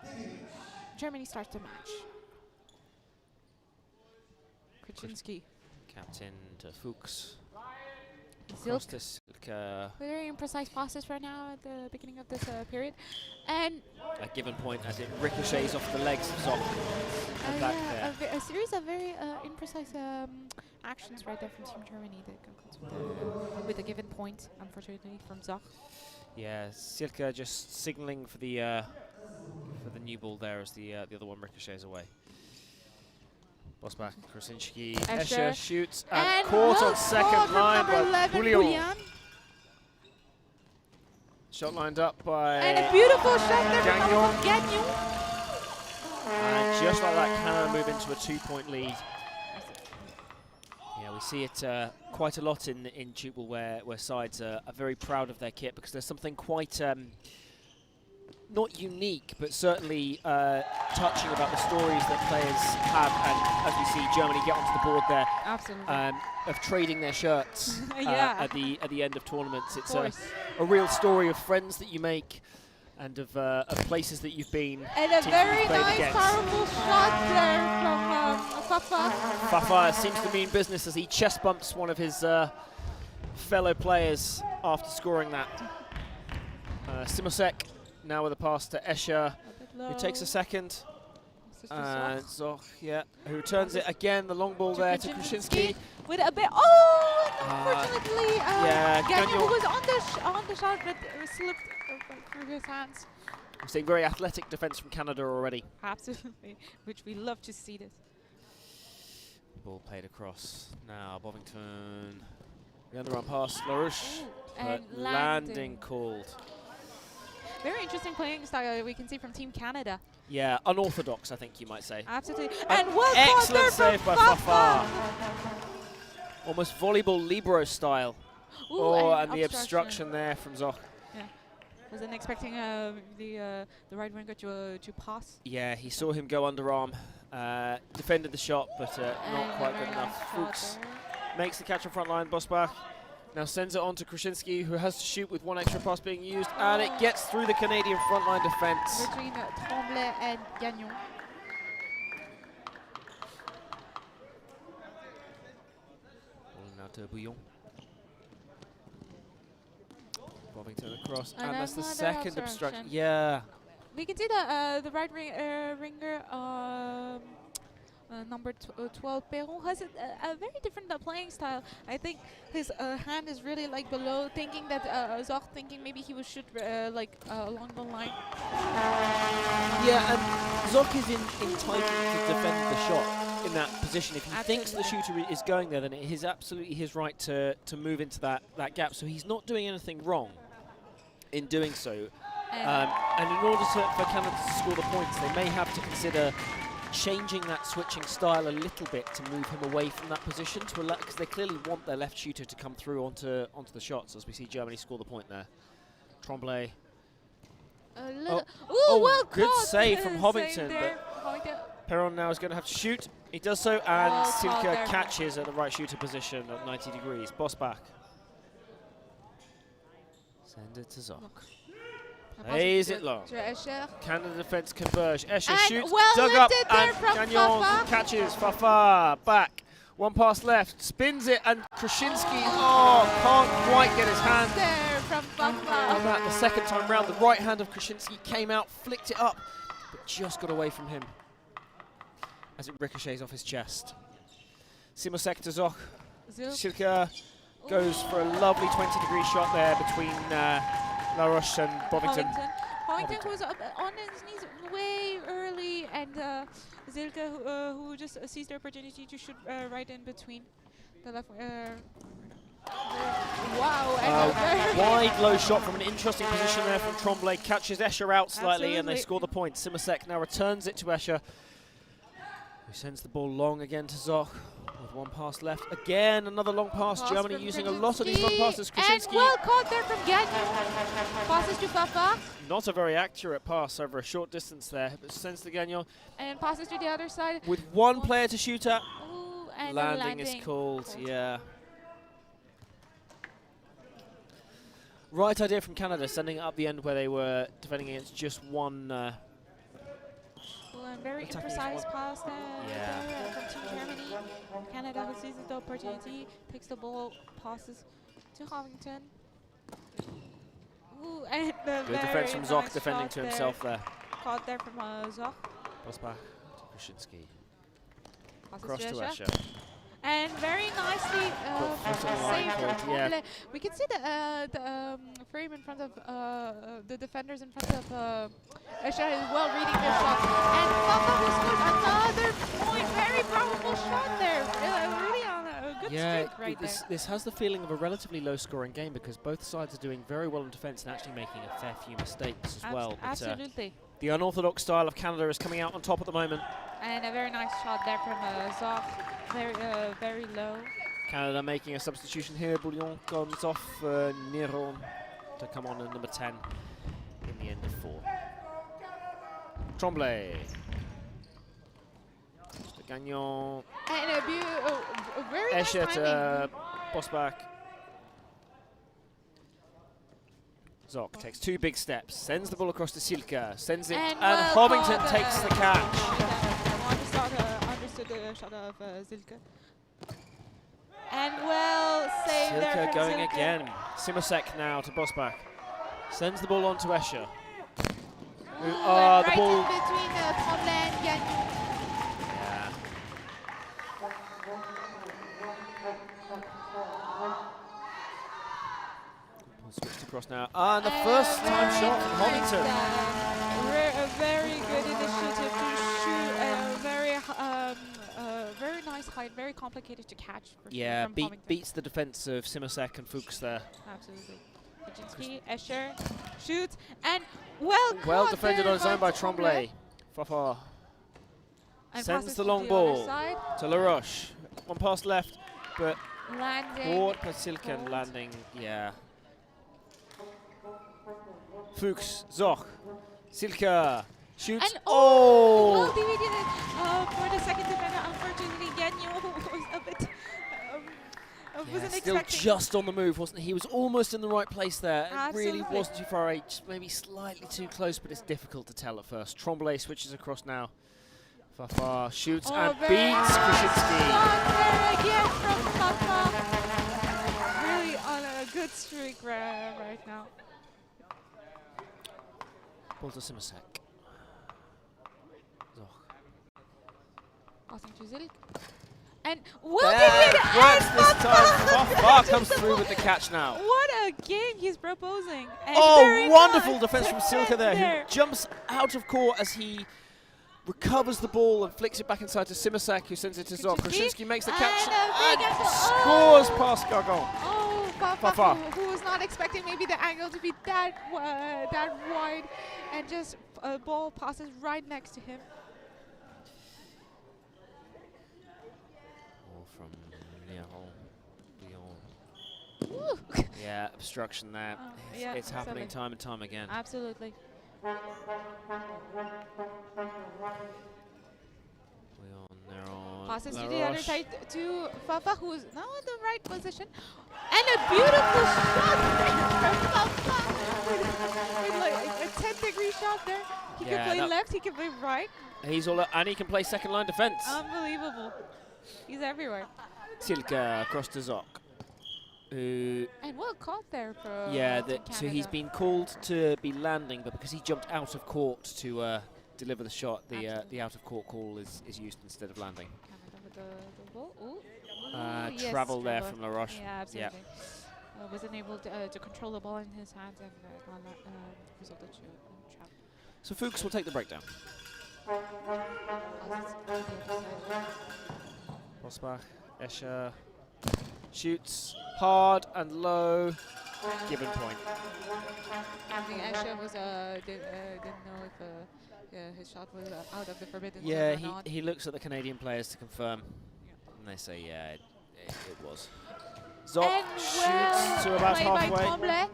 And Germany starts the match. Krasinski. Captain to Fuchs. Zilk. Very imprecise passes right now at the beginning of this period. And a given point as it ricochets off the legs of Zoch. A series of very imprecise actions right there from Team Germany that comes with a given point, unfortunately, from Zoch. Yeah, Silke just signaling for the new ball there as the other one ricochets away. Bosbach, Krasinski, Escher shoots and caught on second line by Julian. Shot lined up by and a beautiful shot there from Gagnon. And just like that, Canada move into a 2-point lead. Yeah, we see it quite a lot in tchoukball where sides are very proud of their kit because there's something quite not unique, but certainly touching about the stories that players have, and as we see Germany get onto the board there, absolutely, of trading their shirts yeah. at the end of tournaments. It's a real story of friends that you make and of places that you've been. And a very nice, powerful shot there from Fafa. Fafa seems to mean business as he chest bumps one of his fellow players after scoring that. Simosek now with a pass to Escher, who takes a second. And Zoch, who returns it again. The long ball there to Krasinski. With a bit, unfortunately, Gagnon was on the shot, but it slipped through his hands. I'm seeing very athletic defense from Canada already. Absolutely, which we love to see this. Ball played across. Now Bovington, the underarm pass, LaRouche, but landing called. Very interesting playing style we can see from Team Canada. Yeah, unorthodox, I think you might say. Absolutely. And what excellent save by Fafa. Almost volleyball libero style. Ooh, and the obstruction there from Zoch. Yeah. Wasn't expecting the right winger to pass. Yeah, he saw him go underarm. Defended the shot, but not quite good enough. Fuchs makes the catch on front line. Bosbach now sends it on to Krasinski, who has to shoot with one extra pass being used, and it gets through the Canadian frontline defense. Between Tremblay and Gagnon. Now to Bouillon. Bovington across, and that's the second obstruction. Yeah. We can see that the right ringer, number 12, Perron, has a very different playing style. I think his hand is really like below, thinking that Zoch thinking maybe he would shoot along the line. Yeah, and Zoch is entitled to defend the shot in that position. If he thinks the shooter is going there, then it is absolutely his right to move into that gap. So he's not doing anything wrong in doing so. And in order for Canada to score the points, they may have to consider changing that switching style a little bit to move him away from that position, to allow, because they clearly want their left shooter to come through onto the shots, as we see Germany score the point there. Tremblay. Well good caught. save from Hobington, but Perron now is going to have to shoot. He does so, and Silke catches at the right shooter position at 90 degrees. Bosbach. Send it to Zoch. Lays it long. Canada defense converge. Escher shoots, dug up, and Gagnon catches. Fafa back. One pass left, spins it, and Krasinski, can't quite get his hand on that the second time round. The right hand of Krasinski came out, flicked it up, but just got away from him as it ricochets off his chest. Simosek to Zoch. Silke goes for a lovely 20-degree shot there between LaRouche and Bovington. Bovington was up on his knees way early, and Silke, who just seized the opportunity to shoot right in between the left. Wow! Wide low shot from an interesting position there from Tremblay, catches Escher out slightly, and they score the point. Simosek now returns it to Escher, who sends the ball long again to Zoch. With one pass left. Again, another long pass. Germany using a lot of these long passes. Krasinski. And well caught there from Gagnon. Passes to Fafa. Not a very accurate pass over a short distance there, but sends to Gagnon. And passes to the other side. With one player to shoot at. Ooh, and landing is called, yeah. Right idea from Canada, sending it up the end where they were defending against just one. Very imprecise pass there from Team Germany. Canada, who seizes the opportunity, takes the ball, passes to Hovington. Ooh, and the good defense from Zoch, defending to himself there. Caught there from Zoch. Bosbach to Kruszyński. Passes Cross to Escher. And very nicely saved from Tchoukball. We can see the frame in front of the defenders in front of Escher is well reading their shot. And Fafa who scores another point. Very probable shot there. Really on a good streak right there. This has the feeling of a relatively low-scoring game because both sides are doing very well in defence and actually making a fair few mistakes as well. Absolutely. The unorthodox style of Canada is coming out on top at the moment. And a very nice shot there from Zoch. Very low. Canada making a substitution here. Bouillon comes off Neron to come on at number 10 in the end of 4. Tremblay. Gagnon. And a very nice Escher timing. to Bosbach. Zoch takes 2 big steps, sends the ball across to Silke, sends it, and Hovington takes the catch. Understood the shot of Silke. And well saved there from going Silke. again. Simosek now to Bosbach. Sends the ball on to Escher. Right the ball in between Tremblay and Gagnon. Switched across now. And the first time shot from Hovington. A very good initiative to shoot. Very nice height, very complicated to catch. From beats the defense of Simosek and Fuchs there. Absolutely. Kruszyński, Escher shoots and well defended on his own by Tremblay. Fafa sends the long ball to Laroche. One pass left, but caught by Silke and landing. Fuchs, Zoch, Silke shoots. And well divided for the second defender. Unfortunately, Gagnon was a bit wasn't still expecting. just on the move, wasn't he? He was almost in the right place there. Absolutely. It really wasn't too far away, just maybe slightly too close, but it's difficult to tell at first. Tremblay switches across now. Fafa shoots and beats Kruszyński. Again from Fafa. Really on a good streak right now. Ball to Simosek. Zoch. Passing to Silke. And works this time. Fafa comes through with the catch now. What a game he's proposing. And wonderful defense from Silke there, who jumps out of court as he recovers the ball and flicks it back inside to Simosek, who sends it to Zoch. Kruszyński makes the catch and scores past Gargon. Fafa, who was not expecting maybe the angle to be that wide, and just a ball passes right next to him. Ball from Lyon. Yeah, obstruction there. It's happening time and time again. Absolutely. Passes to the other side to Fafa, who is now in the right position. And a beautiful shot from Fafa. With like a 10-degree shot there. He can play left, he can play right. He's all and he can play second line defense. Unbelievable. He's everywhere. Silke across to Zoch. And well caught there for so he's been called to be landing, but because he jumped out of court to deliver the shot, the out of court call is used instead of landing. Travel there from Laroche. Yeah, absolutely. Wasn't able to control the ball in his hands and resulted to travel. So Fuchs will take the breakdown. Bosbach, Escher shoots hard and low. Given point. I think Escher was didn't know if his shot was out of the forbidden zone or not. he looks at the Canadian players to confirm, and they say it was. Zoch shoots to about halfway.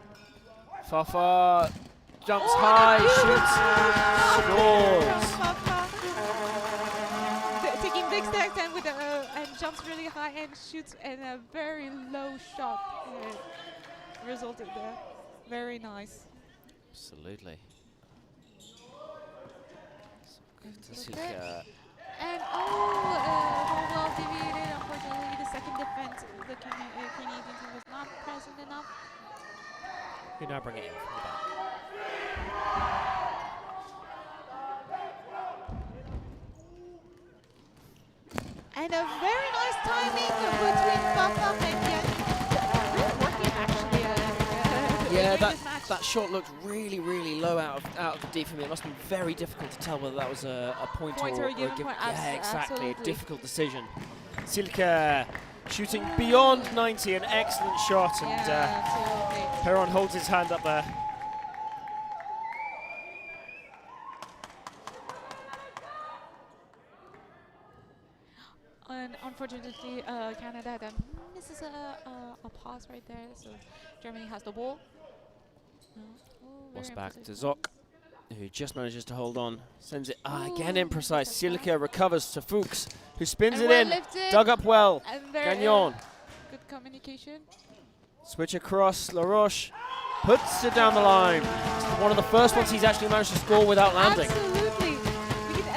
Fafa jumps high, shoots, scores. Taking big steps and jumps really high and shoots, and a very low shot resulted there. Very nice. Absolutely. And well deviated. Unfortunately, the second defense, the Canadian team was not present enough. You now bring it in from the back. And a very nice timing between Papa and Yannick. Working actually. Yeah, that shot looked really, really low out of the deep from it. It must have been very difficult to tell whether that was a point or a given point. Yeah, exactly. Absolutely. A difficult decision. Silke shooting beyond 90, an excellent shot, and Perron holds his hand up there. And unfortunately, Canada then misses a pass right there, so Germany has the ball. Pass back to Tchouk, who just manages to hold on. Sends it again imprecise. Silke recovers to Fuchs, who spins it in. Dug up well. Gagnon. Good communication. Switch across. Laroche puts it down the line. It's one of the first ones he's actually managed to score without landing. Absolutely.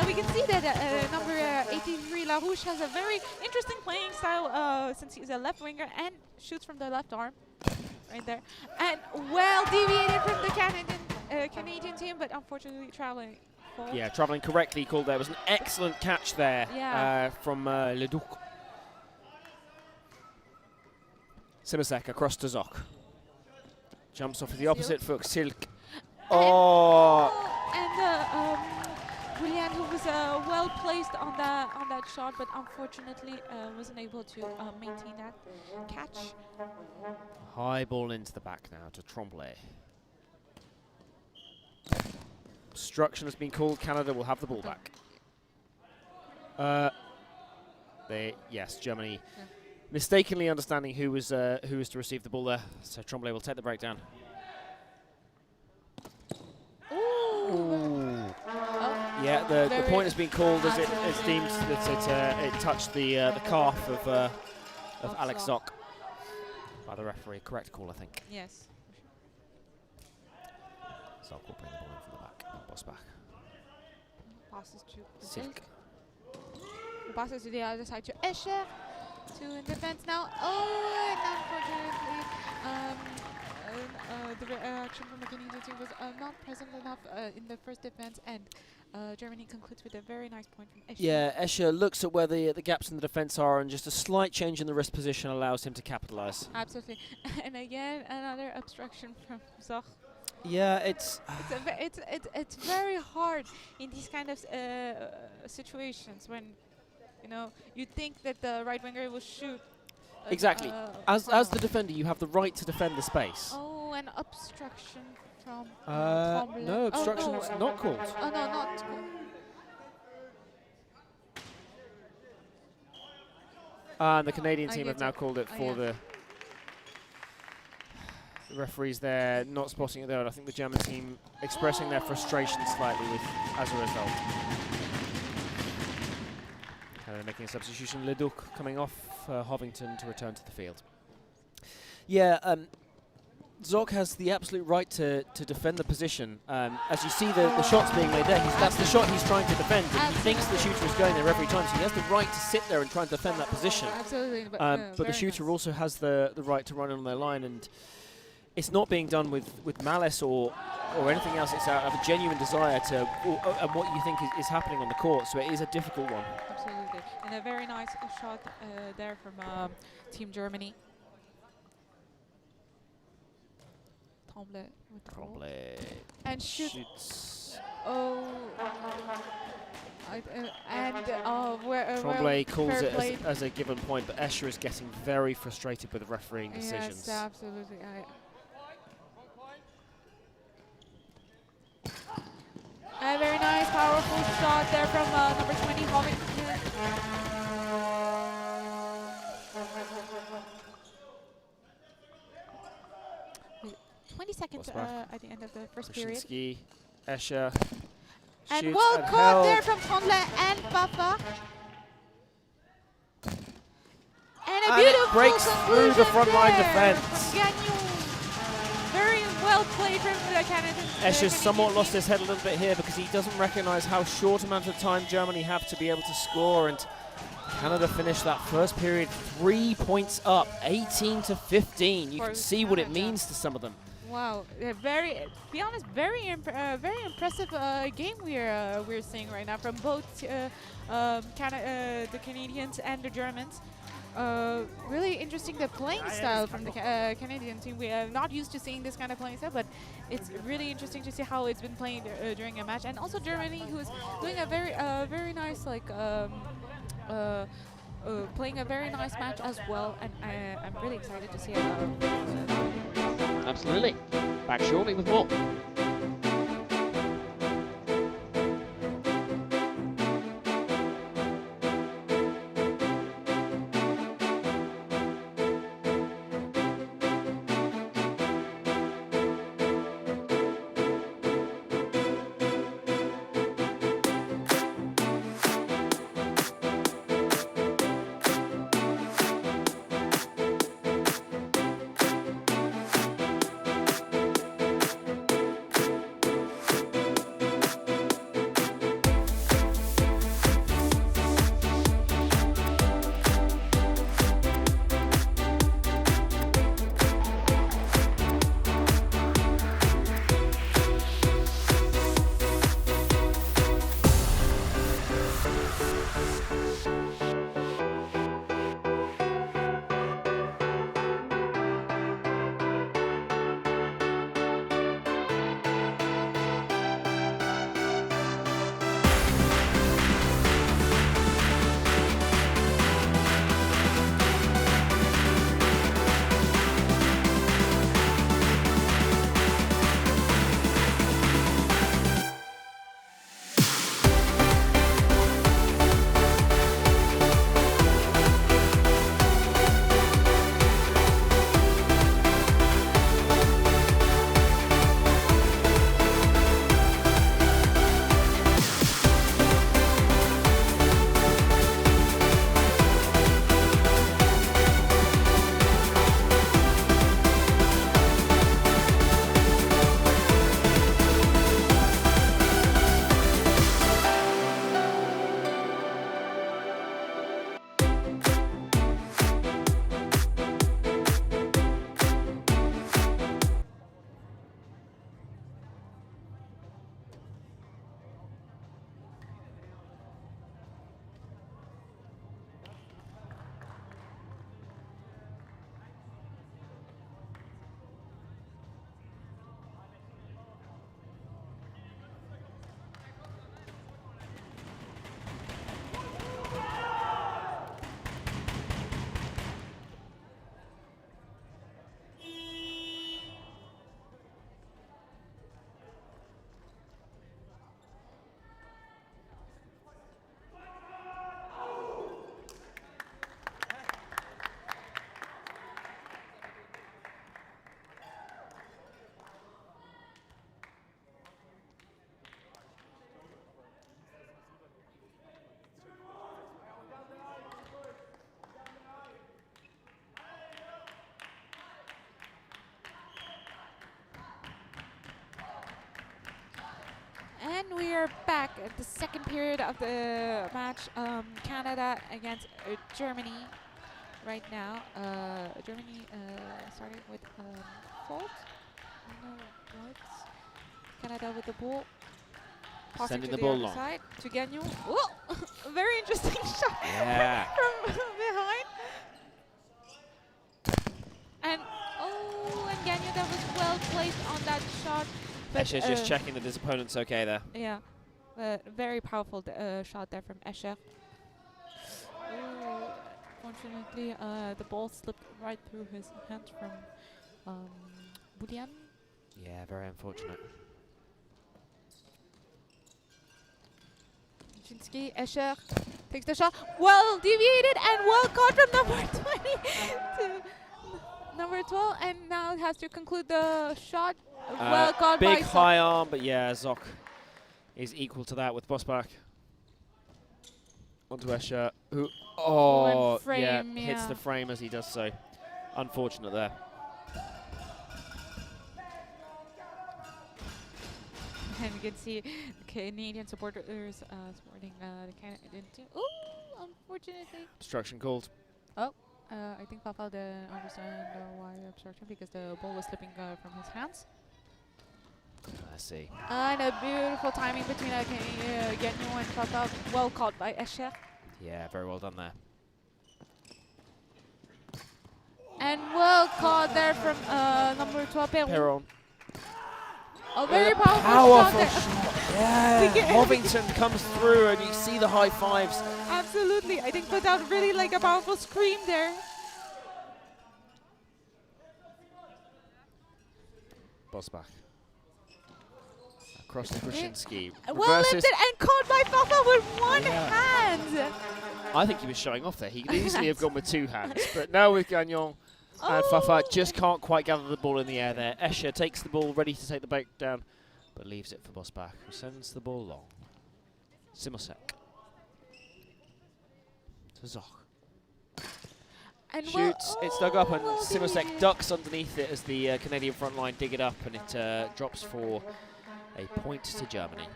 We can see that number 83 Larouche has a very interesting playing style since he's a left winger and shoots from the left arm. Right there, and well deviated from the Canadian team, but unfortunately traveling. Yeah, traveling correctly called there. It was an excellent catch there from Leduc. Simasek across to Tchouk. Jumps off of the opposite foot, Silk. Oh! And Julian, who was well placed on that shot, but unfortunately wasn't able to maintain that catch. High ball into the back now to Tremblay. Obstruction has been called. Canada will have the ball back. Yes, Germany mistakenly understanding who was to receive the ball there. So Tremblay will take the breakdown. Ooh. Yeah, the point has been called as it's deemed that it touched the calf of Alex Tchouk. By the referee, correct call, I think. Yes. Tchouk will bring the ball in from the back. Boss back. Passes to Silk. Passes to the other side to Escher. Two in defense now. Oh, and unfortunately, the reaction from the Canadian team was not present enough in the first defense, and Germany concludes with a very nice point from Escher. Yeah, Escher looks at where the gaps in the defense are, and just a slight change in the wrist position allows him to capitalize. Absolutely. And again, another obstruction from Tchouk. Yeah, it's very hard in these kind of situations when you think that the right winger will shoot. Exactly. As the defender, you have the right to defend the space. Oh, an obstruction from no, obstruction is not called. Oh, no, not called. And the Canadian team have now called it for the referees there, not spotting it there. And I think the German team expressing their frustration slightly as a result. And they're making a substitution. Leduc coming off Hovington to return to the field. Yeah, Tchouk has the absolute right to defend the position. As you see the shots being made there, that's the shot he's trying to defend. And he thinks the shooter is going there every time, so he has the right to sit there and try and defend that position. Absolutely. But the shooter also has the right to run on their line, and it's not being done with malice or anything else. It's out of a genuine desire to and what you think is happening on the court. So it is a difficult one. Absolutely, and a very nice shot there from Team Germany. Tremblay and shoots. Oh, Tremblay calls it as a given point, but Escher is getting very frustrated with the refereeing decisions. Yes, absolutely. A very nice, powerful shot there from number 20, Hovington. 20 seconds at the end of the first period. Escher. And well caught there from Tremblay and Papa. And a beautiful breaks through the front line defense. Gagnon. Very well well played from the Canadians. Escher's somewhat lost his head a little bit here because he doesn't recognize how short amount of time Germany have to be able to score, and Canada finished that first period 3 points up, 18-15. You can see what it means to some of them. Wow, to be honest, very impressive game we're seeing right now from both the Canadians and the Germans. Really interesting the playing style from the Canadian team. We are not used to seeing this kind of playing style, but it's really interesting to see how it's been played during a match. And also Germany, who is doing a very nice playing a very nice match as well. And I'm really excited to see how. Absolutely. Back shortly with more. And we are back at the second period of the match. Canada against Germany right now. Germany starting with fault. No, what? Canada with the ball. Passing Sending to the ball other long. side to Gagnon. Oh, very interesting shot from behind. And and Gagnon, that was well placed on that shot. Escher's just checking that his opponent's okay there. Yeah, very powerful shot there from Escher. Fortunately, the ball slipped right through his hand from Boulian. Yeah, very unfortunate. Chinsky, Escher takes the shot. Well deviated and well caught from number 20 to number 12, and now has to conclude the shot. Well caught by big high arm, but yeah, Zoc is equal to that with Bosbach. Onto Escher, who hits the frame as he does so. Unfortunate there. and you can see the Canadian supporters supporting the Canadian team. Ooh, unfortunately. Obstruction called. Oh, I think Papa didn't understand why obstruction, because the ball was slipping from his hands. I see. And a beautiful timing between Gagnon and Papa. Well caught by Escher. Yeah, very well done there. And well caught there from number 12, Perron. A very powerful shot. Yeah, Hovington comes through and you see the high fives. Absolutely, I think put out really like a powerful scream there. Bosbach. Across to Krushinski. Well lifted and caught by Fafa with one hand. I think he was showing off there. He could easily have gone with two hands, but now with Gagnon and Fafa just can't quite gather the ball in the air there. Escher takes the ball, ready to take the break down, but leaves it for Bosbach, who sends the ball long. Simosek. To Zoch. And shoots, it's dug up, and Simosek ducks underneath it as the Canadian front line dig it up, and it drops for a point to Germany.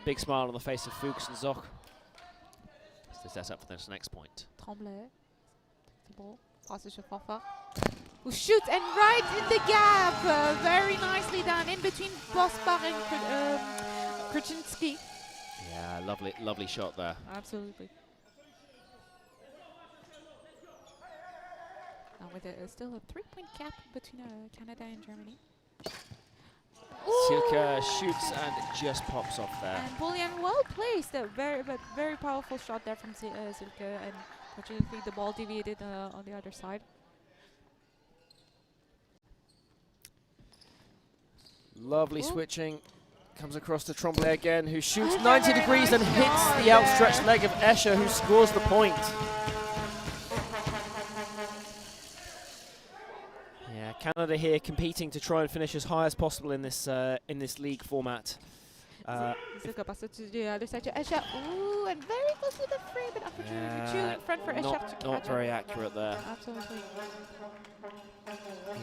Big smile on the face of Fuchs and Zoch. To set up for this next point. Tremblay. The ball. Passes to Fafa. Who shoots and right in the gap. Very nicely done in between Bosbach and Krushinski. Yeah, lovely shot there. Absolutely. Now with still a 3-point gap between Canada and Germany. Silke shoots and just pops off there. And Bullion well placed, very powerful shot there from Silke, and fortunately the ball deviated on the other side. Lovely switching, comes across to Tremblay again, who shoots 90 degrees and hits the outstretched leg of Escher, who scores the point. Yeah, Canada here competing to try and finish as high as possible in this league format. Silke passes to the other side to Escher. Ooh, and very close to the frame, but unfortunately in front for Escher to catch. Not very accurate there. Absolutely.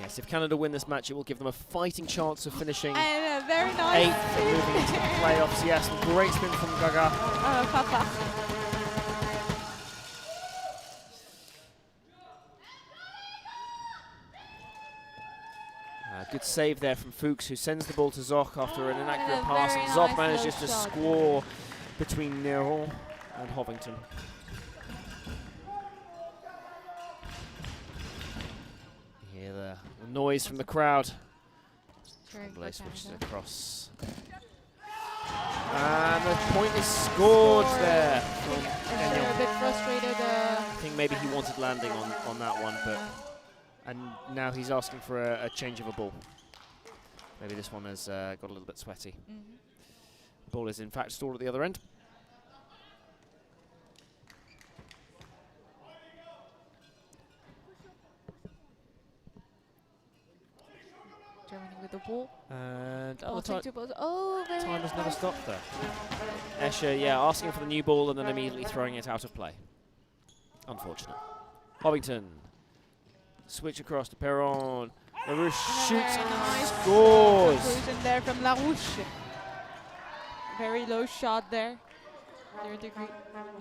Yes, if Canada win this match, it will give them a fighting chance of finishing and very nice 8th and moving into the playoffs. Yes, great spin from Gaga. Papa. Good save there from Fuchs, who sends the ball to Zoch after an inaccurate pass, and Zoch manages to score between Neron and Hovington. You hear the noise from the crowd. Tremblay switches across. And the point is scored there. A bit frustrated. I think maybe he wanted landing on that one, but and now he's asking for a change of a ball. Maybe this one has got a little bit sweaty. The ball is in fact stalled at the other end. Germany with the ball. And time has never stopped there. Escher, yeah, asking for the new ball and then immediately throwing it out of play. Unfortunate. Hovington. Switch across to Perron. LaRouche shoots and scores. Conclusion there from LaRouche. Very low shot there. 3rd degree.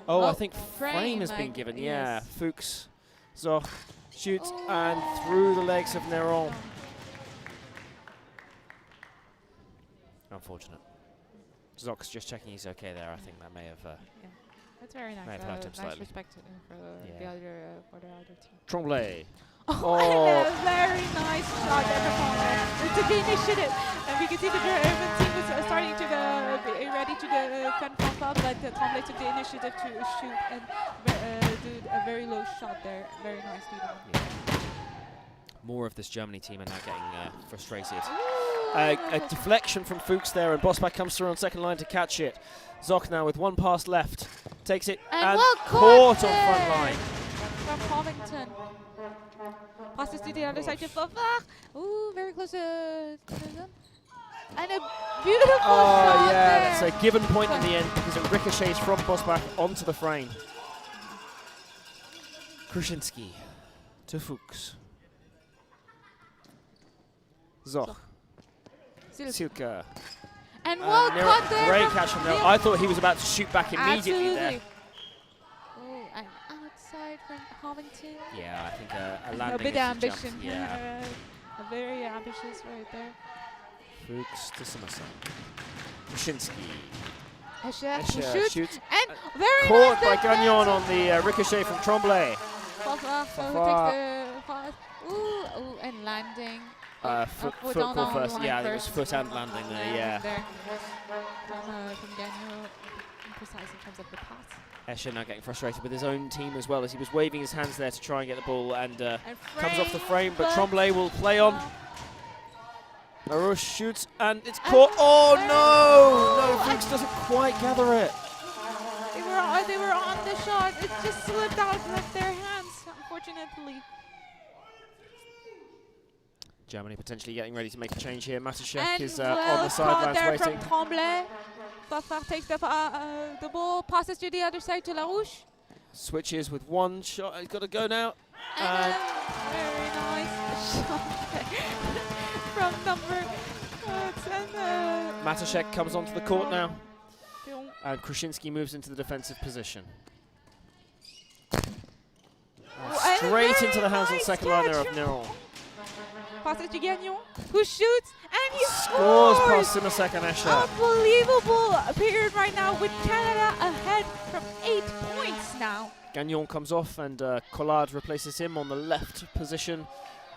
Oh, I think frame has been given. Yeah, Fuchs. Zoch shoots and through the legs of Neron. Unfortunate. Zoch's just checking he's okay there. I think that may have. That's very nice. Nice respect for the other team. Tremblay. And a very nice shot there from Tremblay. It took the initiative, and we can see the German team was starting to be ready to defend Papa, but Tremblay took the initiative to shoot and do a very low shot there. Very nicely done. More of this Germany team are now getting frustrated. A deflection from Fuchs there, and Bosbach comes through on second line to catch it. Zoch now with one pass left, takes it and caught on front line. From Hovington. Passes to the other side to Favard. Ooh, very close to them. And a beautiful shot there. That's a given point in the end because it ricochets from Bosbach onto the frame. Krushinski to Fuchs. Zoch. Silke. And well caught there. Great catch from Nero. I thought he was about to shoot back immediately there. Oh, and outside from Hovington. Yeah, I think a landing. A bit ambitious. Yeah. A very ambitious right there. Fuchs to Somerset. Krasinski. Escher shoots. And very caught nice by Gagnon on the ricochet from Tremblay. Fafa takes the pass. Ooh, and landing. Foot call first. Yeah, it was foot and landing there, yeah. There. From Gagnon, precise in terms of the pass. Escher now getting frustrated with his own team as well as he was waving his hands there to try and get the ball and comes off the frame, but Tremblay will play on. Larouche shoots and it's caught. Oh no! No, Fuchs doesn't quite gather it. They were on the shot. It just slipped out of their hands, unfortunately. Germany potentially getting ready to make a change here. Matashek is on the sidelines waiting. From Tremblay. Fafard takes the ball, passes to the other side to Larouche. Switches with one shot. He's got to go now. And very nice shot from number 10. Matashek comes onto the court now. And Krasinski moves into the defensive position. Straight into the hands on the second line there of Nero. Passes to Gagnon, who shoots, and he scores past Simasek and Escher. Unbelievable period right now with Canada ahead from 8 points now. Gagnon comes off and Collard replaces him on the left position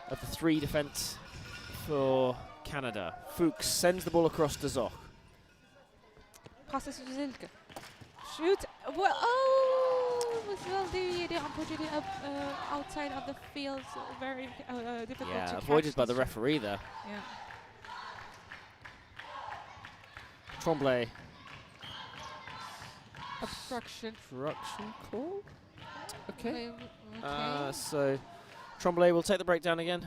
of the 3 defense for Canada. Fuchs sends the ball across to Zoch. Passes to Zilke. Shoot. Well, was well deviated, unfortunately, outside of the field. So very difficult to catch. Yeah, avoided by the referee there. Yeah. Tremblay. Obstruction call? Okay. Okay. So Tremblay will take the breakdown again.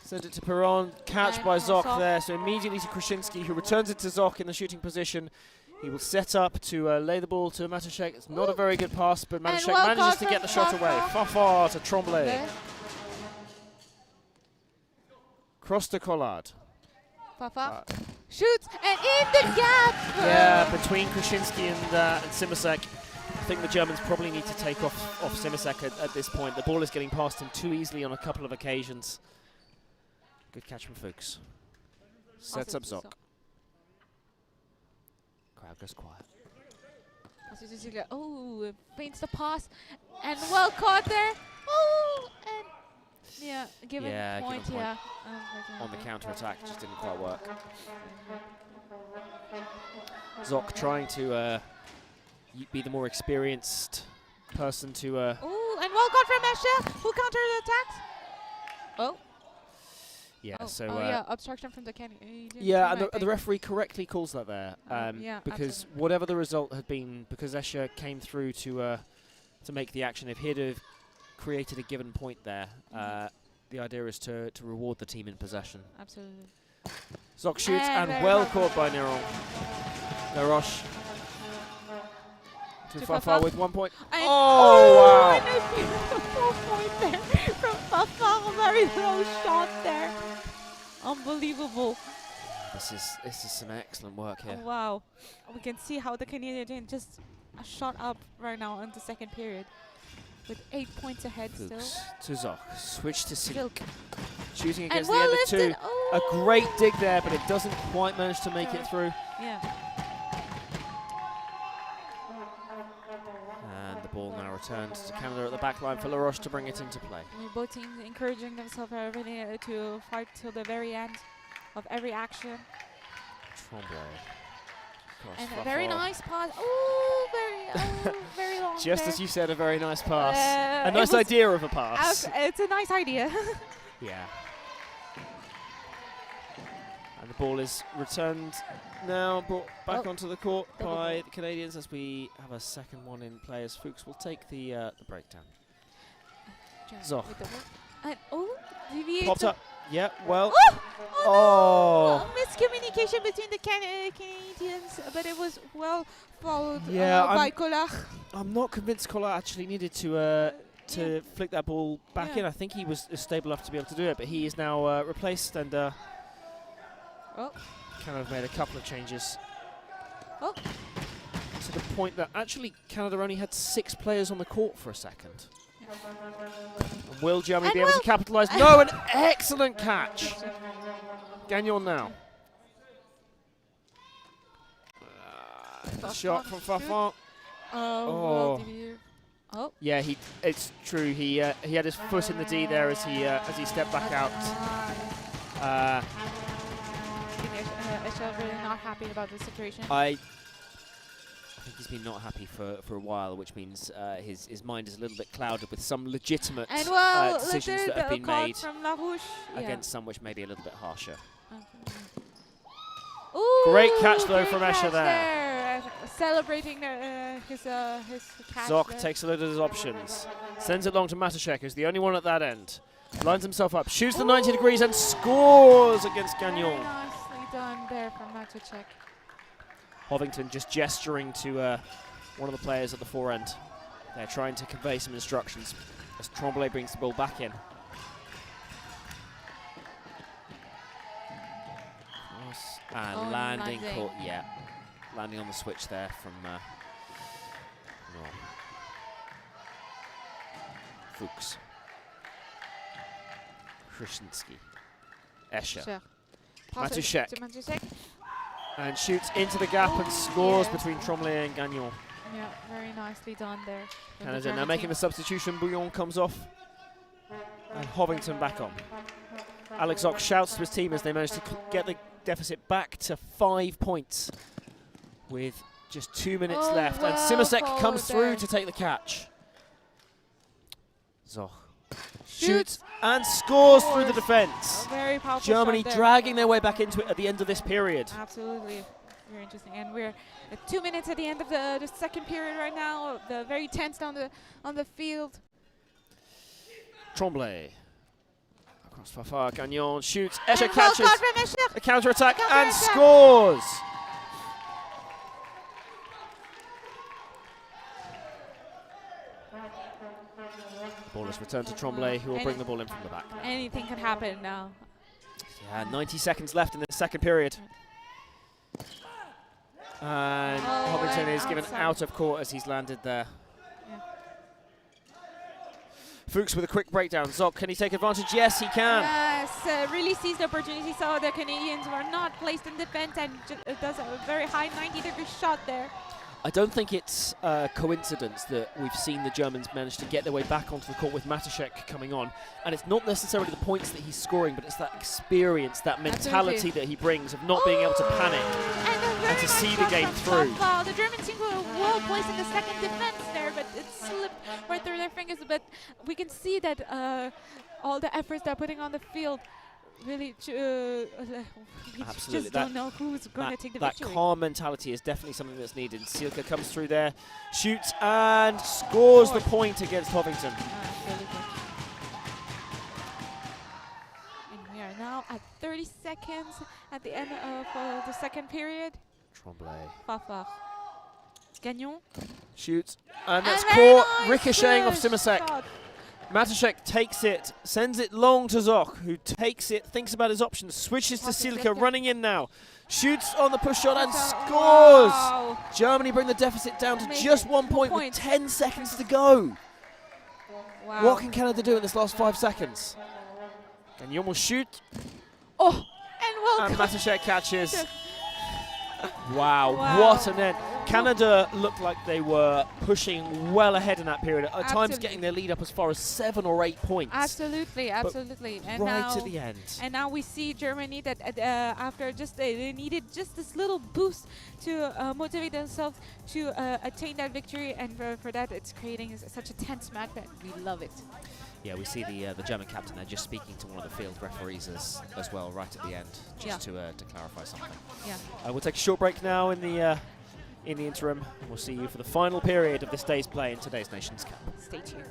Send it to Perron. Catch by Zoch there. So immediately to Krasinski, who returns it to Zoch in the shooting position. He will set up to lay the ball to Matashek. It's not a very good pass, but Matashek manages to get the shot away. Fafard to Tremblay. Cross to Collard. Fafard shoots and in the gap. Yeah, between Krasinski and Simasek. I think the Germans probably need to take off Simasek at this point. The ball is getting past him too easily on a couple of occasions. Good catch from Fuchs. Sets up Zoch. Crowd goes quiet. Oh, feints the pass and well caught there. Oh, and yeah, given point. Yeah. On the counter attack, just didn't quite work. Zoch trying to be the more experienced person to. Oh, and well caught from Escher, who counter-attacks. Oh. Yeah, obstruction from the Canadian. Yeah, and the referee correctly calls that there, because absolutely. whatever the result had been, because Escher came through to make the action, if he'd have created a given point there, the idea is to reward the team in possession. Absolutely. Zoch shoots and well caught by Nero. Larouche. Too far with 1 point. Wow! And a beautiful point there from Fafard. A very low shot there. Unbelievable. This is some excellent work here. Oh, wow. We can see how the Canadian team just shot up right now in the second period. With 8 points ahead Fuchs still. to Zoch. Switch to Silk. Shooting And against the end of 2. Oh. A great dig there, but it doesn't quite manage to make it through. Yeah. And the ball now returns to Canada at the back line for Larouche to bring it into play. Both teams encouraging themselves really to fight till the very end of every action. Tremblay. And a very nice pass. Oh, very long. Just there. as you said, a very nice pass. A nice idea of a pass. It's a nice idea. Yeah. And the ball is returned now, brought back onto the court by the Canadians as we have a second one in play as Fuchs will take the breakdown. Zoch. And Popped up. Yeah, well. Oh! Miscommunication between the Canadians, but it was well followed by Collard. I'm not convinced Collard actually needed to flick that ball back in. I think he was stable enough to be able to do it, but he is now replaced and Canada made a couple of changes. Oh. To the point that actually Canada only had 6 players on the court for a second. And will Germany be able to capitalise? No, an excellent catch. Gagnon now. Shot from Fafan. Oh. Yeah, it's true. He had his foot in the D there as he stepped back out. Escher really not happy about the situation. I think he's been not happy for a while, which means his mind is a little bit clouded with some legitimate decisions that have been made against some which may be a little bit harsher. Ooh, great catch though from Escher there. Celebrating his catch. Tchouk takes a look at his options. Sends it long to Matuszek, who's the only one at that end. Lines himself up, shoots the 90 degrees and scores against Gagnon. Very nicely done there from Matuszek. Hovington just gesturing to one of the players at the fore end. They're trying to convey some instructions as Tchoukball brings the ball back in. And landing on the switch there from Fuchs. Krzyzewski. Escher. Matuszek. And shoots into the gap and scores between Tchoukball and Gagnon. Yeah, very nicely done there. Canada now making the substitution. Bouillon comes off. And Hovington back on. Alex Tchouk shouts to his team as they manage to get the deficit back to 5 points with just 2 minutes left. And Simasek comes through to take the catch. Tchouk shoots and scores through the defence. Very powerful. Germany dragging their way back into it at the end of this period. Absolutely. Very interesting. And we're at 2 minutes at the end of the second period right now. The very tense on the field. Tchoukball. Across Fafar, Gagnon shoots. Escher catches. A counter-attack and scores. Ball is returned to Tchoukball, who will bring the ball in from the back. Anything can happen now. Yeah, 90 seconds left in the second period. And Hovington is given out of court as he's landed there. Yeah. Fuchs with a quick breakdown. Tchouk, can he take advantage? Yes, he can. Yes, really seized the opportunity. So the Canadians were not placed in defense and does a very high 90-degree shot there. I don't think it's a coincidence that we've seen the Germans manage to get their way back onto the court with Matuszek coming on. And it's not necessarily the points that he's scoring, but it's that experience, that mentality that he brings of not being able to panic and to see the game through. The German team were well placed in the second defense there, but it slipped right through their fingers. But we can see that all the efforts they're putting on the field really, we just don't know who's going to take the victory. That calm mentality is definitely something that's needed. Silke comes through there, shoots and scores the point against Hovington. And we are now at 30 seconds at the end of the second period. Tchoukball. Fafar. Gagnon. Shoots and that's caught, ricocheting off Simasek. Matuszek takes it, sends it long to Tchouk, who takes it, thinks about his options, switches to Silke, running in now. Shoots on the push shot and scores! Wow. Germany bring the deficit down to just 1 point with 10 seconds to go. Wow. What can Canada do in this last 5 seconds? Gagnon will shoot. And Matuszek catches. Wow, what an end. Canada looked like they were pushing well ahead in that period, at times getting their lead up as far as 7 or 8 points. Absolutely. And right to the end. And now we see Germany that after just they needed just this little boost to motivate themselves to attain that victory, and for that it's creating such a tense match that we love it. Yeah, we see the German captain there just speaking to one of the field referees as well right at the end, just to clarify something. Yeah. We'll take a short break now in the interim. We'll see you for the final period of this day's play in today's Nations Cup. Stay tuned.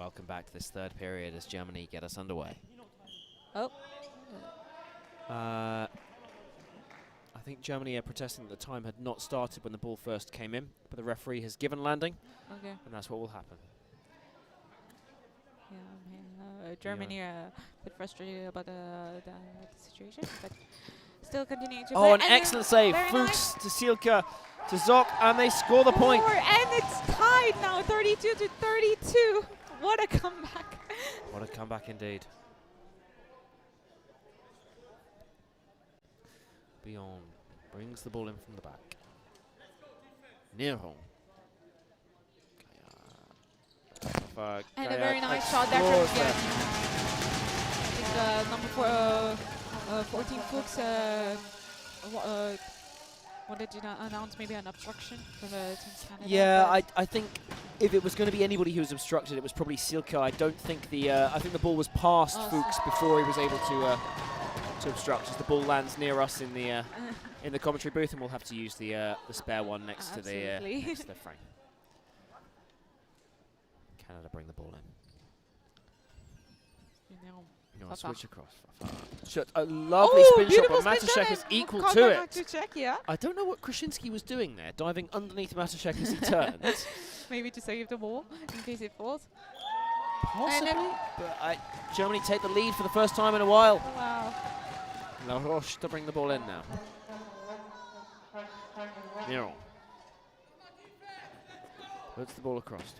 welcome back to this third period as Germany get us underway. Oh. I think Germany are protesting that the time had not started when the ball first came in, but the referee has given landing, and that's what will happen. Yeah, Germany a bit frustrated about the situation, but still continuing to play. Oh, an excellent save. Fuchs to Silke to Zock, and they score the point. And it's tied now, 32 to 32. What a comeback. What a comeback indeed. Bion brings the ball in from the back. Nero. And a very nice shot there from Gien. I think number 14 Fuchs wanted to announce maybe an obstruction for the Team Canada. Yeah, I think if it was going to be anybody who was obstructed, it was probably Silke. I don't think I think the ball was past Fuchs before he was able to obstruct, as the ball lands near us in the commentary booth, and we'll have to use the spare one next to the frame. Canada bring the ball in. Switch across. A lovely spin shot, but Matuszek is equal to it. I don't know what Krasinski was doing there, diving underneath Matuszek as he turned. Maybe to save the ball in case it falls. Possibly, but Germany take the lead for the first time in a while. Wow. La Roche to bring the ball in now. Nero puts the ball across.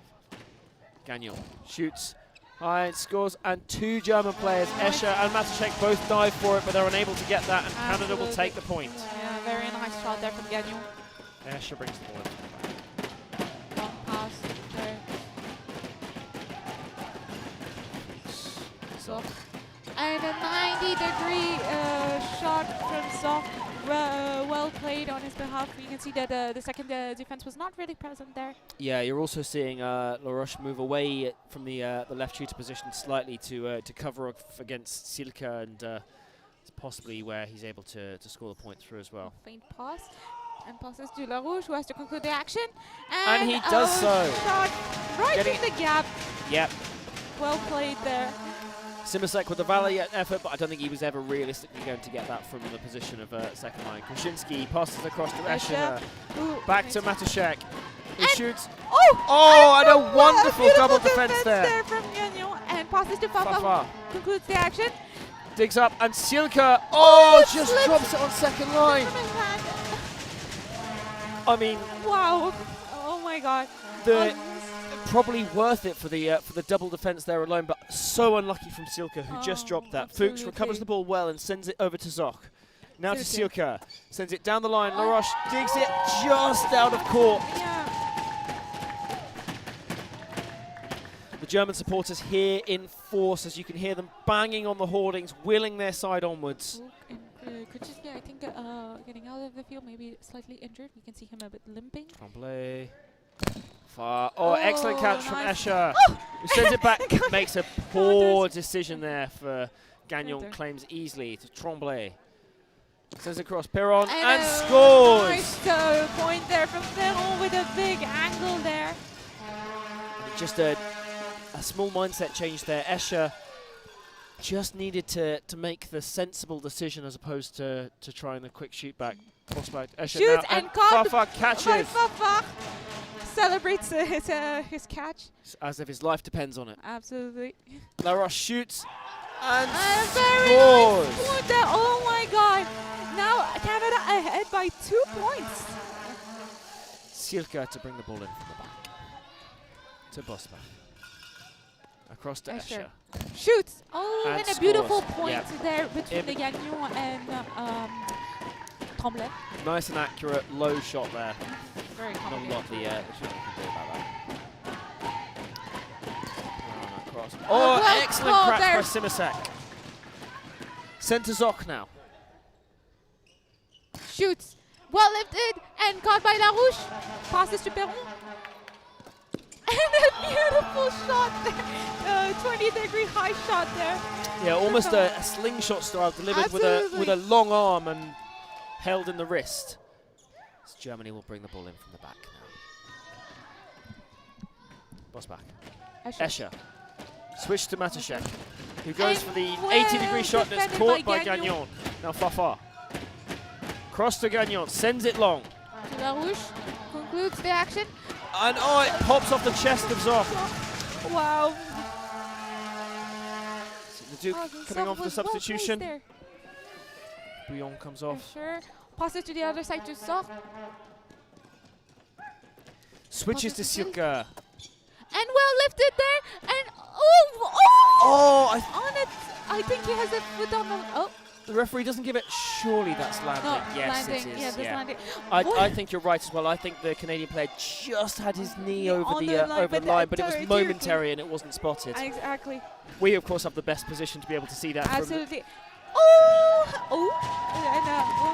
Gagnon shoots high and scores, and two German players, Escher and Matuszek, both dive for it, but they're unable to get that, and Canada will take the point. Yeah, very nice shot there from Gagnon. Escher brings the ball in. Long pass there. Zock. And a 90-degree shot from Zock. Well played on his behalf. You can see that the second defense was not really present there. Yeah, you're also seeing La Roche move away from the left shooter position slightly to cover off against Silke, and it's possibly where he's able to score the point through as well. Faint pass, and passes to La Roche, who has to conclude the action. And he does so. Shot right in the gap. Yep. Well played there. Simasek with a valiant effort, but I don't think he was ever realistically going to get that from the position of second line. Krasinski passes across to Escher. Back to Matuszek. He shoots. Oh, and a wonderful double defense there from Gagnon, and passes to Fafa. Concludes the action. Digs up, and Silke, just drops it on second line. I mean, wow. Oh my God. Probably worth it for the double defense there alone, but so unlucky from Silke, who just dropped that. Fuchs recovers the ball well and sends it over to Zock. Now to Silke, sends it down the line. La Roche digs it just out of court. Yeah. The German supporters here in force, as you can hear them banging on the hoardings, willing their side onwards. Krasinski, I think, getting out of the field, maybe slightly injured. You can see him a bit limping. Tremblay. Far. Excellent catch from Escher, who sends it back. Makes a poor decision there for Gagnon. Claims easily to Tremblay. Sends it across Perron and scores. Nice point there from Perron with a big angle there. Just a small mindset change there. Escher just needed to make the sensible decision as opposed to trying the quick shoot back. Escher shoots now, and caught Fafa catches. Fafa celebrates his catch. As if his life depends on it. Absolutely. La Roche shoots and scores. Scores. Oh my God. Now Canada ahead by 2 points. Silke to bring the ball in from the back. To Bosbach. Across to Escher. Shoots. And a scores. beautiful point there between the Gagnon and Tremblay. Nice and accurate, low shot there. Very not a lot the shot you can do about that. Excellent crack by Simasek. Sent to Zock now. Shoots. Well lifted and caught by La Roche. Passes to Perron. And a beautiful shot there. 20-degree high shot there. Yeah, almost a slingshot style delivered with a long arm and held in the wrist. As Germany will bring the ball in from the back now. Bosbach. Escher. Switch to Matashek, who goes for the 80-degree shot that's caught by Gagnon. Now Fafa. Cross to Gagnon, sends it long. Larouche concludes the action. And oh, it pops off the chest of Zoch. Wow. The Duke coming on for the substitution. Bouillon comes off. Sure. Pass it to the other side to Zoch. Switches to Silka. And well lifted there. And on it. I think he has a foot on the. Oh. The referee doesn't give it. Surely that's landing. No, yes, landing. it is. Yeah, that's landing. I think you're right as well. I think the Canadian player just had his knee over the line, but it was momentary and it wasn't spotted. Exactly. We, of course, have the best position to be able to see that. Absolutely. Oh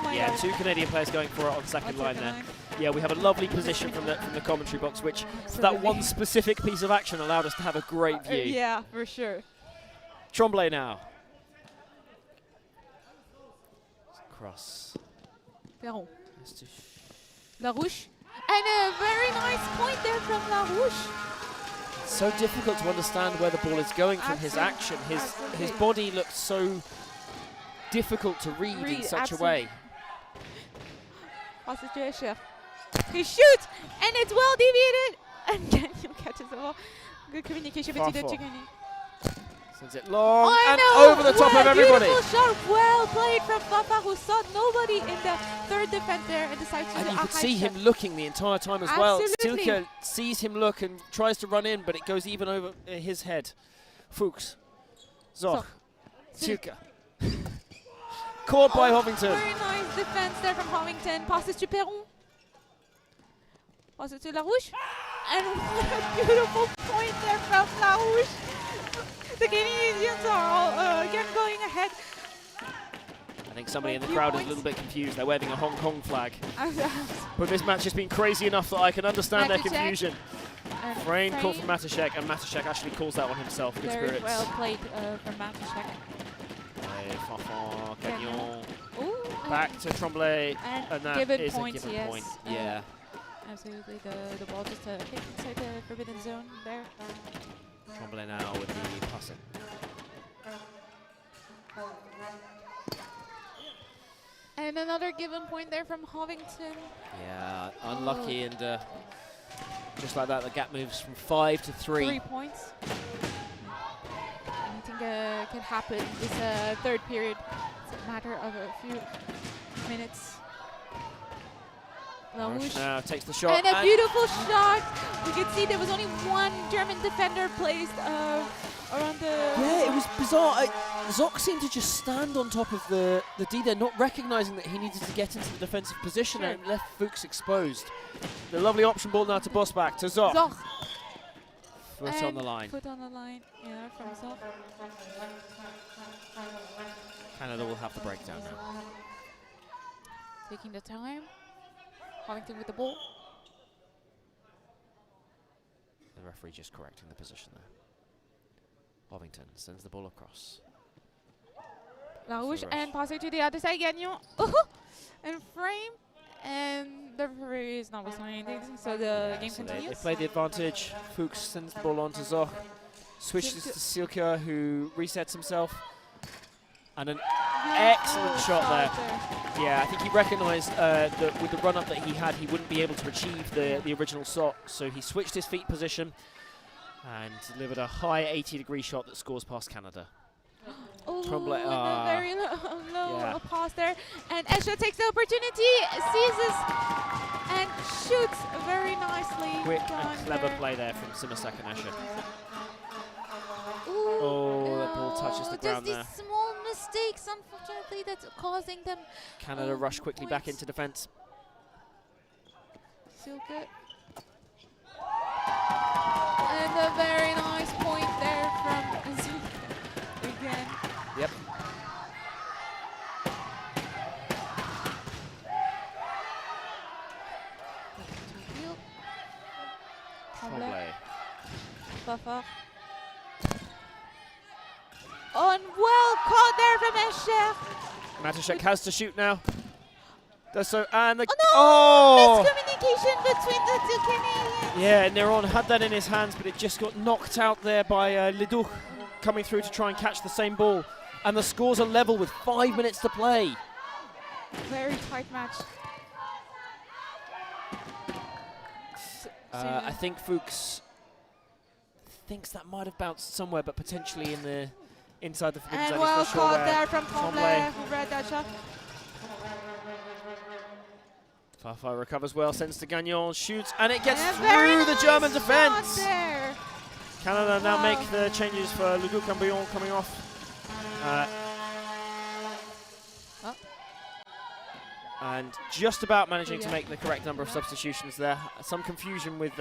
my yeah, God. 2 Canadian players going for it on second line there. Yeah, we have a lovely position from the commentary box, which for that one specific piece of action allowed us to have a great view. Yeah, for sure. Tremblay now. Cross. Perron. Larouche. And a very nice point there from Larouche. So difficult to understand where the ball is going from his action. His body looks so difficult to read in such a way. Pass it to Escher. He shoots, and it's well deviated. And Gagnon catches the ball. Good communication between the two Canadians. Sends it long and over the top of everybody. Beautiful shot, well played from Fafa, who saw nobody in the third defense there and decides to do a high And you could see shot. him looking the entire time as well. Silka sees him look and tries to run in, but it goes even over his head. Fuchs. Zoch. Silka. Caught by Hovington. Very nice defense there from Hovington. Passes to Perron. Passes to Larouche. And what a beautiful point there from Larouche. The Canadians are all, again going ahead. I think somebody in the crowd is a little bit confused. They're waving a Hong Kong flag. But this match has been crazy enough that I can understand their confusion. Frame call from Matashek, and Matashek actually calls that one himself. Good Very spirits. well played from Matashek. Fanfan, Gagnon. Back to Tremblay, and that is a given point. Yeah. Absolutely, the ball just hit inside the forbidden zone there. Tremblay now with the passing. And another given point there from Hovington. Yeah, unlucky, and just like that, the gap moves from 5 to 3. 3 points. Anything can happen this third period. It's a matter of a few minutes. Larouche now takes the shot. And a beautiful shot. We could see there was only one German defender placed around the... Yeah, it was bizarre. Zoch seemed to just stand on top of the D there, not recognising that he needed to get into the defensive position and left Fuchs exposed. The lovely option ball now to Bosbach, to Zoch. Foot on the line. Foot on the line, yeah, from Zoch. Canada will have the breakdown now. Taking the time. Hovington with the ball. The referee just correcting the position there. Hovington sends the ball across. Larouche and passing to the other side, Gagnon. And frame. And the referee is not whistling anything, so the game continues. They play the advantage. Fuchs sends the ball on to Zoch. Switches to Silka, who resets himself. And an excellent shot there. Yeah, I think he recognised that with the run-up that he had, he wouldn't be able to achieve the original shot. So he switched his feet position and delivered a high 80-degree shot that scores past Canada. Tremblay, a very low pass there. And Escher takes the opportunity, seizes, and shoots very nicely. Quick and clever play there from Simasek and Escher. That ball touches the ground there. Just these small mistakes, unfortunately, that's causing them. Canada rush quickly back into defense. So good. And a very nice point there from Zuka again. Yep. Tremblay. Buffer. And well caught there from Escher. Matashek has to shoot now. Does so, and the miscommunication between the two Canadians. Yeah, Neron had that in his hands, but it just got knocked out there by Leduc. coming through to try and catch the same ball. And the scores are level with 5 minutes to play. Very tight match. I think Fuchs thinks that might have bounced somewhere, but potentially in the inside the forbidden zone. And well caught there from Tchoukball, who read that shot. Fafa recovers well, sends to Gagnon, shoots, and it gets through the German defence. Canada now make the changes for Ledoux Cambillon coming off. And just about managing to make the correct number of substitutions there. Some confusion with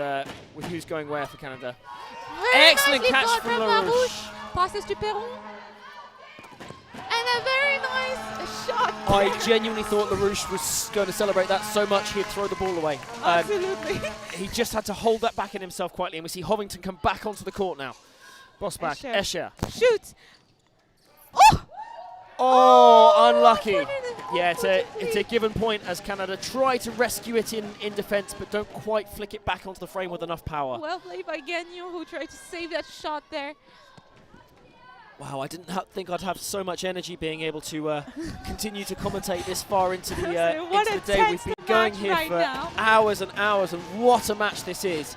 who's going where for Canada. Excellent catch from LaRouche. Passes to Perron. And a very nice shot. I genuinely thought LaRouche was going to celebrate that so much he'd throw the ball away. Absolutely. He just had to hold that back in himself quietly, and we see Hovington come back onto the court now. Bosbach, Escher. Shoot. Oh! Oh, unlucky. Yeah, it's a given point as Canada try to rescue it in defence, but don't quite flick it back onto the frame with enough power. Well played by Gagnon, who tried to save that shot there. Wow, I didn't think I'd have so much energy being able to continue to commentate this far into the day. We've been going here for hours and hours, and what a match this is.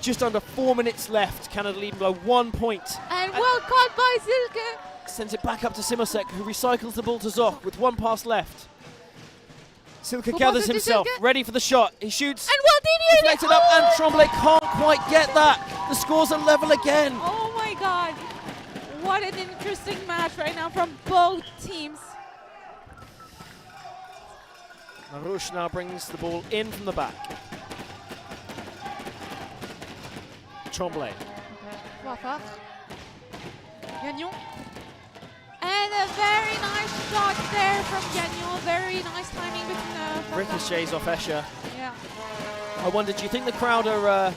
Just under 4 minutes left, Canada leading by 1 point. And well caught by Silke. Sends it back up to Simosek, who recycles the ball to Zoch with 1 pass left. Silke gathers himself, ready for the shot. He shoots. And well deviated. Deflected up, and Tremblay can't quite get that. The scores are level again. Oh my God. What an interesting match right now from both teams. LaRouche now brings the ball in from the back. Tremblay. Gagnon. And a very nice shot there from Gagnon. Very nice timing between ricochets off Escher. Yeah. I wonder, do you think the crowd are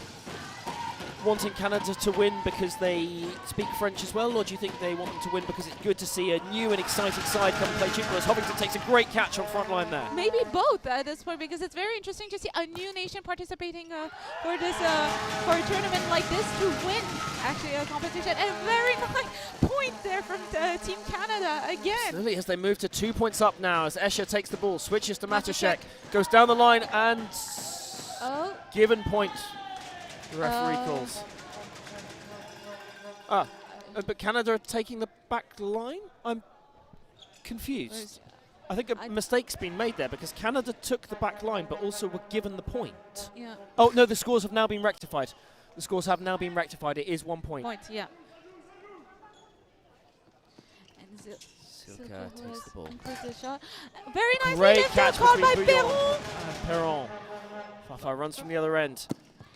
wanting Canada to win because they speak French as well, or do you think they want them to win because it's good to see a new and exciting side come and play tchoukball? Hovington takes a great catch on front line there. Maybe both at this point, because it's very interesting to see a new nation participating for this for a tournament like this to win actually a competition. And a very nice point there from Team Canada again. Absolutely, as they move to 2 points up now, as Escher takes the ball, switches to Matuszek, goes down the line, and given point. The referee calls. But Canada are taking the back line? I'm confused. I think a mistake's been made there, because Canada took the back line but also were given the point. Yeah. Oh, no, the scores have now been rectified. The scores have now been rectified. It is 1 point. Yeah. And Silke takes the ball. Shot. Very nice. Great catch called by Perron. Perron. Fafa runs from the other end.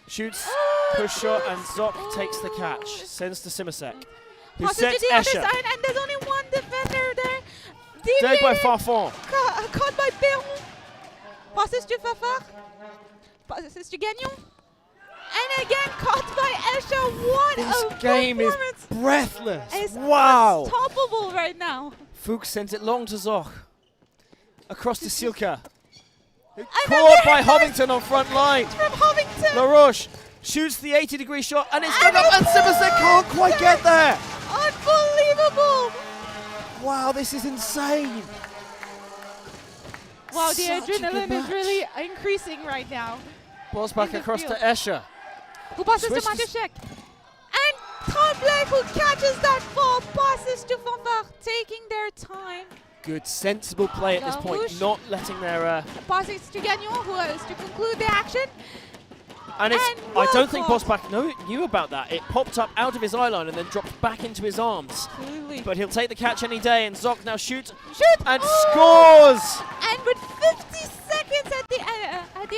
Shoots, push shot, and Zoch takes the catch. Sends to Simosek, who sets to the Escher. other side, and there's only one defender there. Dead by Farfan. Caught by Perron. Passes to Fafa. Passes to Gagnon. And again caught by Escher. What this game is breathless. It's unstoppable right now. Fuchs sends it long to Zoch. Across to Silke. Caught by Hovington on front line. From Hovington. LaRouche shoots the 80-degree shot, and it's dug up, and Simosek can't quite get there. Unbelievable. Wow, this is insane. Wow, the adrenaline is really increasing right now. Balls back across to Escher. Who passes to Matuszek. And Tremblay, who catches that ball, passes to Fanfare, taking their time. Good, sensible play at this point, not letting their... Passes to Gagnon, who is to conclude the action. And I don't think Bosbach knew about that. It popped up out of his eye line and then dropped back into his arms. Absolutely. But he'll take the catch any day, and Zoch now shoots and scores! And with 50 seconds at the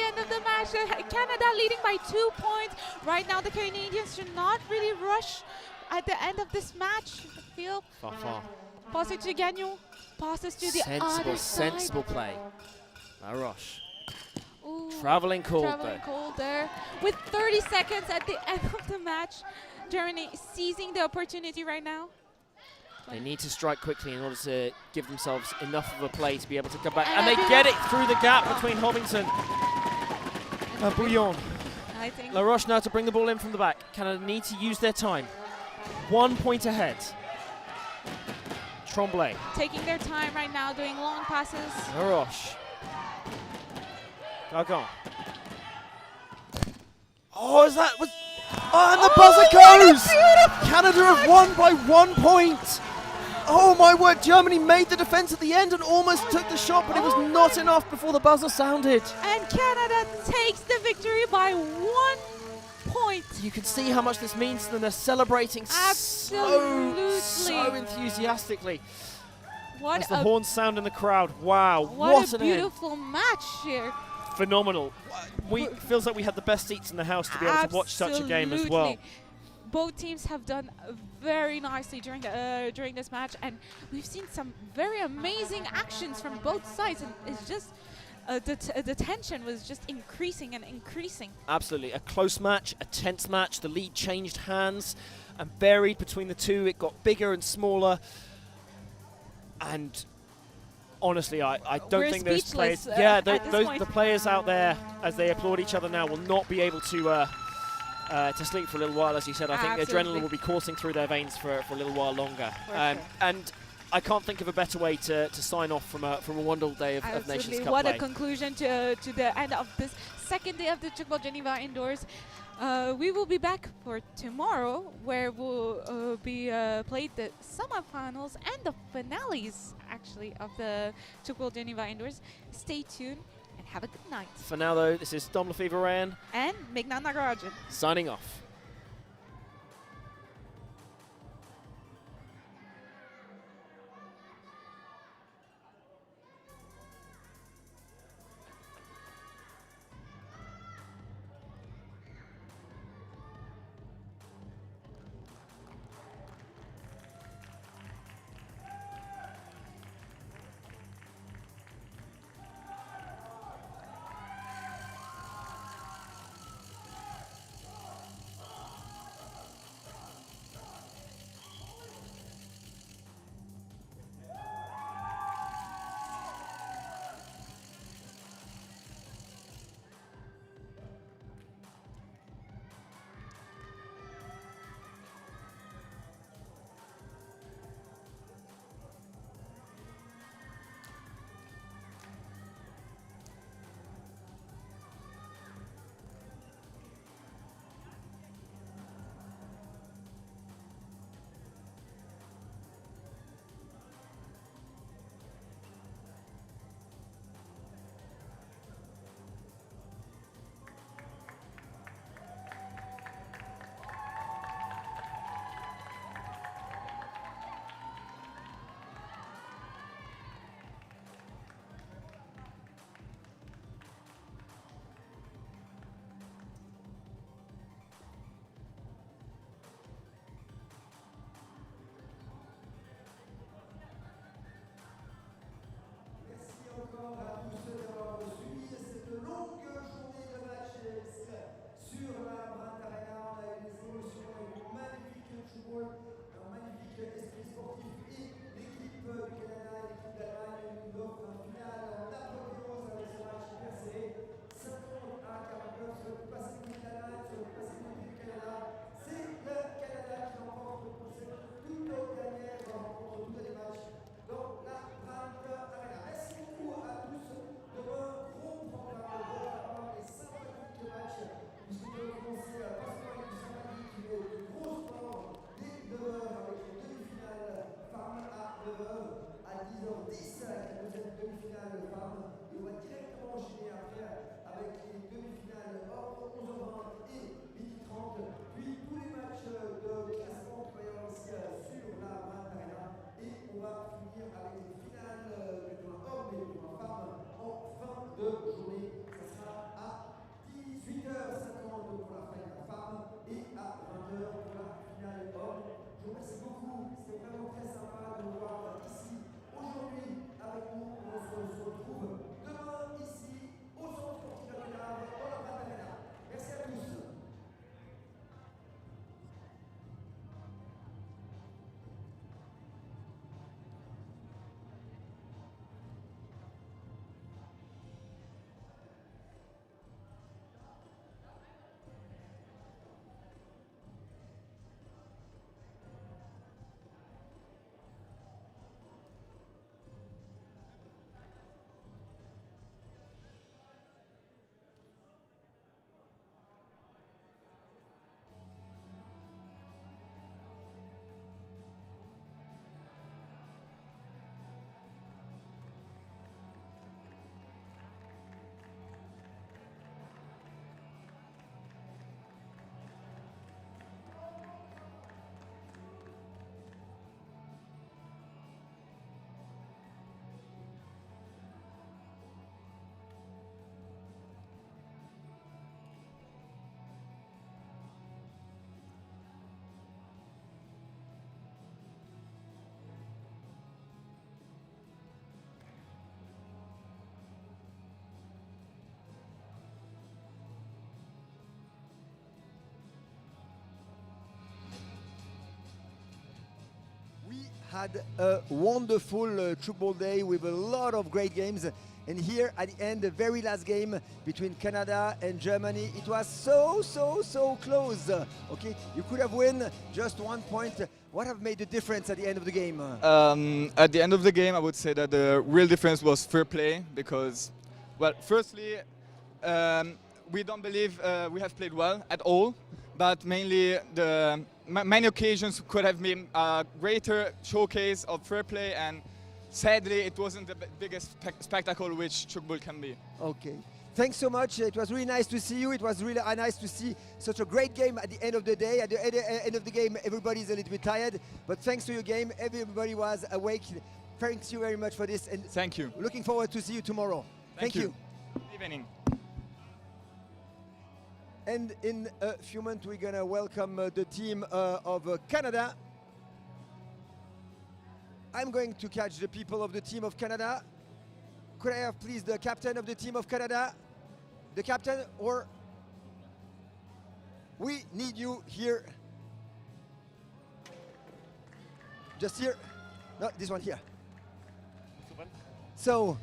end of the match, Canada leading by 2 points. Right now, the Canadians should not really rush at the end of this match. I feel. Passes to Gagnon. Passes to the other side. Sensible play. LaRouche. Traveling cold there. With 30 seconds at the end of the match. Germany seizing the opportunity right now. They need to strike quickly in order to give themselves enough of a play to be able to come back. And they get it through the gap between Hovington and Bouillon. LaRouche now to bring the ball in from the back. Canada need to use their time. 1 point ahead. Tremblay. Taking their time right now, doing long passes. Laroche. Gargan. Oh, is that... Oh, and the buzzer goes! Canada have won by 1 point! Oh my word, Germany made the defense at the end and almost took the shot, but it was not enough before the buzzer sounded. And Canada takes the victory by 1 point. You can see how much this means to them. They're celebrating so enthusiastically. As the horns sound in the crowd. Wow, what a beautiful match here. Phenomenal. Feels like we had the best seats in the house to be able to watch such a game as well. Both teams have done very nicely during this match, and we've seen some very amazing actions from both sides, and it's just the tension was just increasing and increasing. Absolutely, a close match, a tense match. The lead changed hands and varied between the two. It got bigger and smaller, and honestly, I don't think those players, the players out there as they applaud each other now will not be able to sleep for a little while, as you said. I think the adrenaline will be coursing through their veins for a little while longer. And I can't think of a better way to sign off from a wonderful day of Nations Cup What play. a conclusion to the end of this second day of the Tchoukball Geneva indoors. We will be back for tomorrow, where we'll be played the semifinals and the finales, actually, of the Tchoukball Geneva indoors. Stay tuned and have a good night. For now, though, this is Dom Lefevre-Ryan and Megnan Nagarajan signing off. had a wonderful tchoukball day with a lot of great games. And here at the end, the very last game between Canada and Germany, it was so close. Okay, you could have won just 1 point. What have made the difference at the end of the game? At the end of the game, I would say that the real difference was fair play because, well, firstly, we don't believe we have played well at all, but mainly the many occasions could have been a greater showcase of fair play, and sadly, it wasn't the biggest spectacle which tchoukball can be. Okay. Thanks so much. It was really nice to see you. It was really nice to see such a great game at the end of the day. At the end of the game, everybody's a little bit tired, but thanks to your game, everybody was awake. Thanks you very much for this. And thank you. Looking forward to see you tomorrow. Thank you. Good evening. And in a few moments, we're gonna welcome the team of Canada. I'm going to catch the people of the team of Canada. Could I have please the captain of the team of Canada? The captain, or we need you here. Just here. No, this one here. So,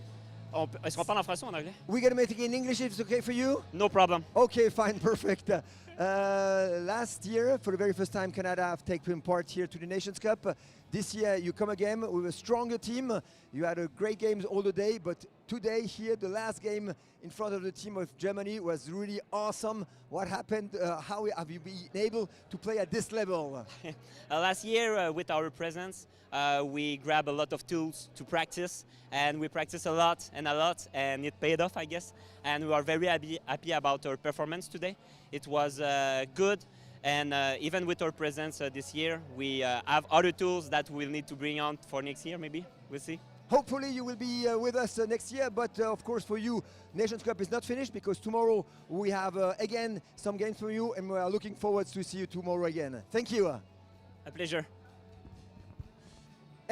est-ce qu'on parle en français ou en anglais? We're gonna make it in English if it's okay for you. No problem. Okay, fine, perfect. Last year, for the very first time, Canada have taken part here to the Nations Cup. This year, you come again with a stronger team. You had a great games all the day, but today here, the last game in front of the team of Germany was really awesome. What happened? How have you been able to play at this level? Last year, with our presence, we grabbed a lot of tools to practice, and we practiced a lot, and it paid off, I guess. And we are very happy about our performance today. It was good. And even with our presence this year, we have other tools that we'll need to bring on for next year, maybe. We'll see. Hopefully you will be with us next year, but of course for you, Nations Cup is not finished because tomorrow we have again some games for you, and we are looking forward to see you tomorrow again. Thank you. A pleasure.